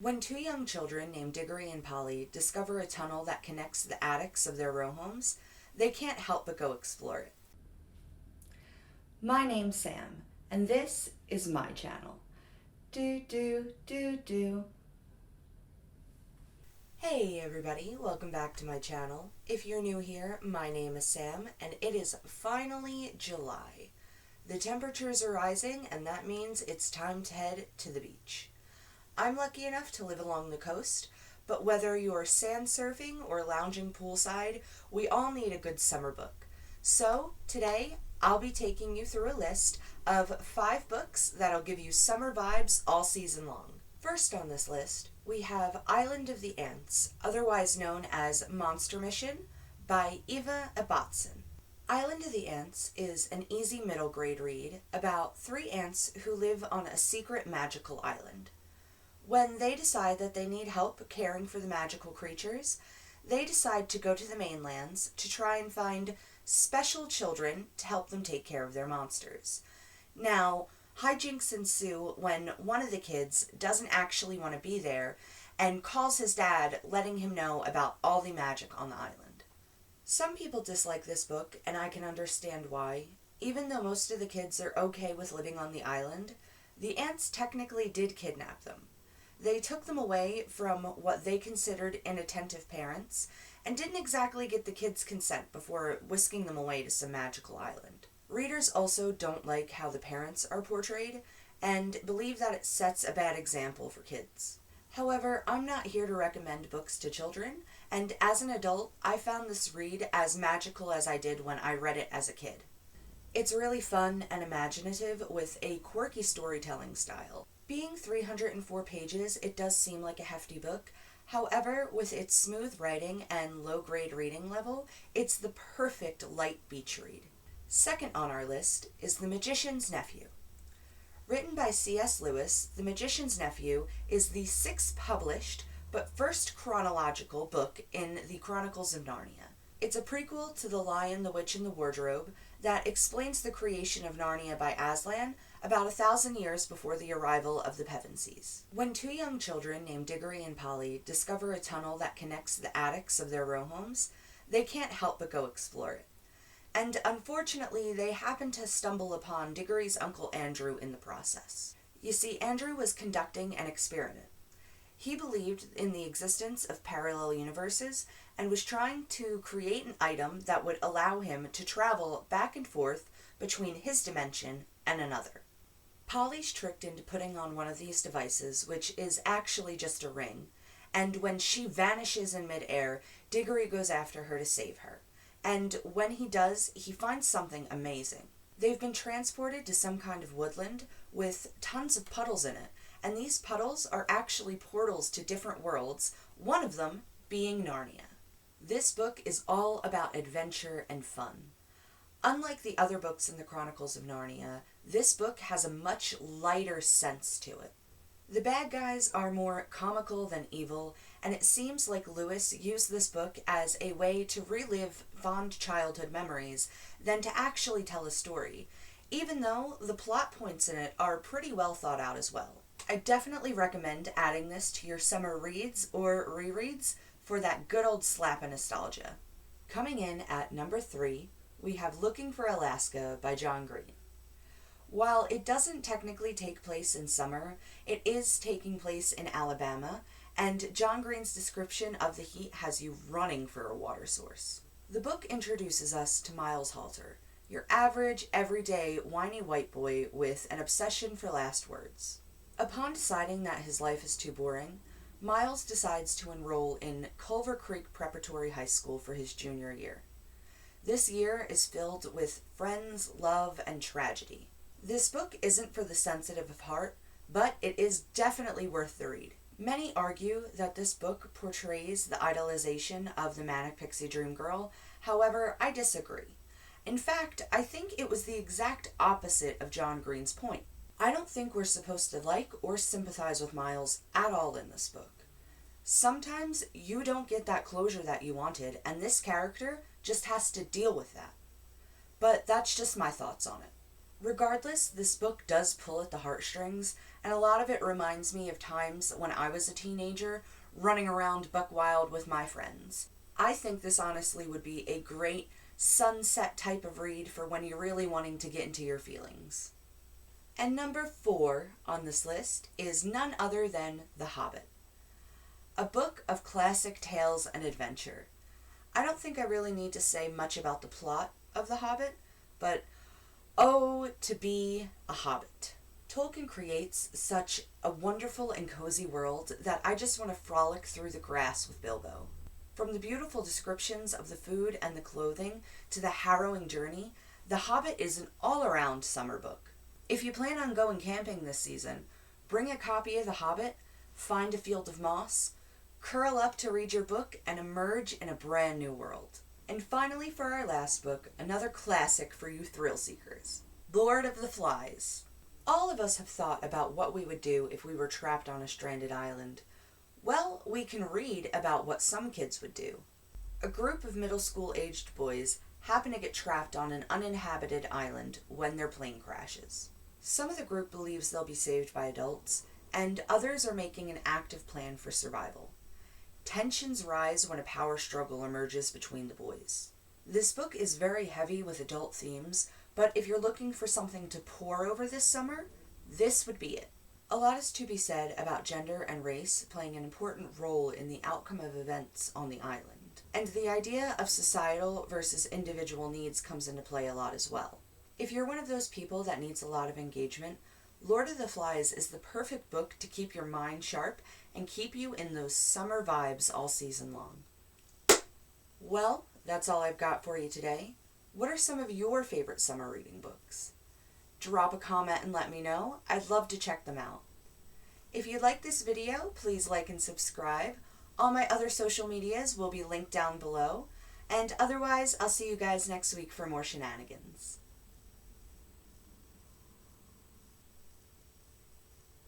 When two young children named Diggory and Polly discover a tunnel that connects the attics of their row homes, they can't help but go explore it. My name's Sam, and this is my channel. Do do do do. Hey everybody, welcome back to my channel. If you're new here, my name is Sam, and it is finally July. The temperatures are rising, and that means it's time to head to the beach. I'm lucky enough to live along the coast, but whether you're sand surfing or lounging poolside, we all need a good summer book. So today, I'll be taking you through a list of 5 books that'll give you summer vibes all season long. First on this list, we have Island of the Ants, otherwise known as Monster Mission, by Eva Ibbotson. Island of the Ants is an easy middle grade read about 3 ants who live on a secret magical island. When they decide that they need help caring for the magical creatures, they decide to go to the mainlands to try and find special children to help them take care of their monsters. Now, hijinks ensue when one of the kids doesn't actually want to be there and calls his dad, letting him know about all the magic on the island. Some people dislike this book, and I can understand why. Even though most of the kids are okay with living on the island, the ants technically did kidnap them. They took them away from what they considered inattentive parents and didn't exactly get the kids' consent before whisking them away to some magical island. Readers also don't like how the parents are portrayed and believe that it sets a bad example for kids. However, I'm not here to recommend books to children, and as an adult, I found this read as magical as I did when I read it as a kid. It's really fun and imaginative with a quirky storytelling style. Being 304 pages, it does seem like a hefty book. However, with its smooth writing and low-grade reading level, it's the perfect light beach read. Second on our list is The Magician's Nephew. Written by C.S. Lewis, The Magician's Nephew is the 6th published, but first chronological book in the Chronicles of Narnia. It's a prequel to The Lion, the Witch, and the Wardrobe that explains the creation of Narnia by Aslan about 1,000 years before the arrival of the Pevensies. When 2 young children named Diggory and Polly discover a tunnel that connects the attics of their row homes, they can't help but go explore it. And unfortunately, they happen to stumble upon Diggory's Uncle Andrew in the process. You see, Andrew was conducting an experiment. He believed in the existence of parallel universes and was trying to create an item that would allow him to travel back and forth between his dimension and another. Polly's tricked into putting on one of these devices, which is actually just a ring, and when she vanishes in midair, Diggory goes after her to save her. And when he does, he finds something amazing. They've been transported to some kind of woodland with tons of puddles in it, and these puddles are actually portals to different worlds, one of them being Narnia. This book is all about adventure and fun. Unlike the other books in the Chronicles of Narnia, this book has a much lighter sense to it. The bad guys are more comical than evil, and it seems like Lewis used this book as a way to relive fond childhood memories than to actually tell a story, even though the plot points in it are pretty well thought out as well. I definitely recommend adding this to your summer reads or rereads for that good old slap of nostalgia. Coming in at number 3, we have Looking for Alaska by John Green. While it doesn't technically take place in summer, it is taking place in Alabama, and John Green's description of the heat has you running for a water source. The book introduces us to Miles Halter, your average, everyday, whiny white boy with an obsession for last words. Upon deciding that his life is too boring, Miles decides to enroll in Culver Creek Preparatory High School for his junior year. This year is filled with friends, love, and tragedy. This book isn't for the sensitive of heart, but it is definitely worth the read. Many argue that this book portrays the idolization of the Manic Pixie Dream Girl. However, I disagree. In fact, I think it was the exact opposite of John Green's point. I don't think we're supposed to like or sympathize with Miles at all in this book. Sometimes you don't get that closure that you wanted, and this character just has to deal with that. But that's just my thoughts on it. Regardless, this book does pull at the heartstrings, and a lot of it reminds me of times when I was a teenager running around buck wild with my friends. I think this honestly would be a great sunset type of read for when you're really wanting to get into your feelings. And number 4 on this list is none other than The Hobbit, a book of classic tales and adventure. I don't think I really need to say much about the plot of The Hobbit, but oh, to be a hobbit. Tolkien creates such a wonderful and cozy world that I just want to frolic through the grass with Bilbo. From the beautiful descriptions of the food and the clothing to the harrowing journey, The Hobbit is an all-around summer book. If you plan on going camping this season, bring a copy of The Hobbit, find a field of moss, curl up to read your book, and emerge in a brand new world. And finally, for our last book, another classic for you thrill seekers, Lord of the Flies. All of us have thought about what we would do if we were trapped on a stranded island. Well, we can read about what some kids would do. A group of middle school aged boys happen to get trapped on an uninhabited island when their plane crashes. Some of the group believes they'll be saved by adults, and others are making an active plan for survival. Tensions rise when a power struggle emerges between the boys. This book is very heavy with adult themes, but if you're looking for something to pore over this summer, this would be it. A lot is to be said about gender and race playing an important role in the outcome of events on the island, and the idea of societal versus individual needs comes into play a lot as well. If you're one of those people that needs a lot of engagement, Lord of the Flies is the perfect book to keep your mind sharp and keep you in those summer vibes all season long. Well, that's all I've got for you today. What are some of your favorite summer reading books? Drop a comment and let me know. I'd love to check them out. If you like this video, please like and subscribe. All my other social medias will be linked down below. And otherwise, I'll see you guys next week for more shenanigans.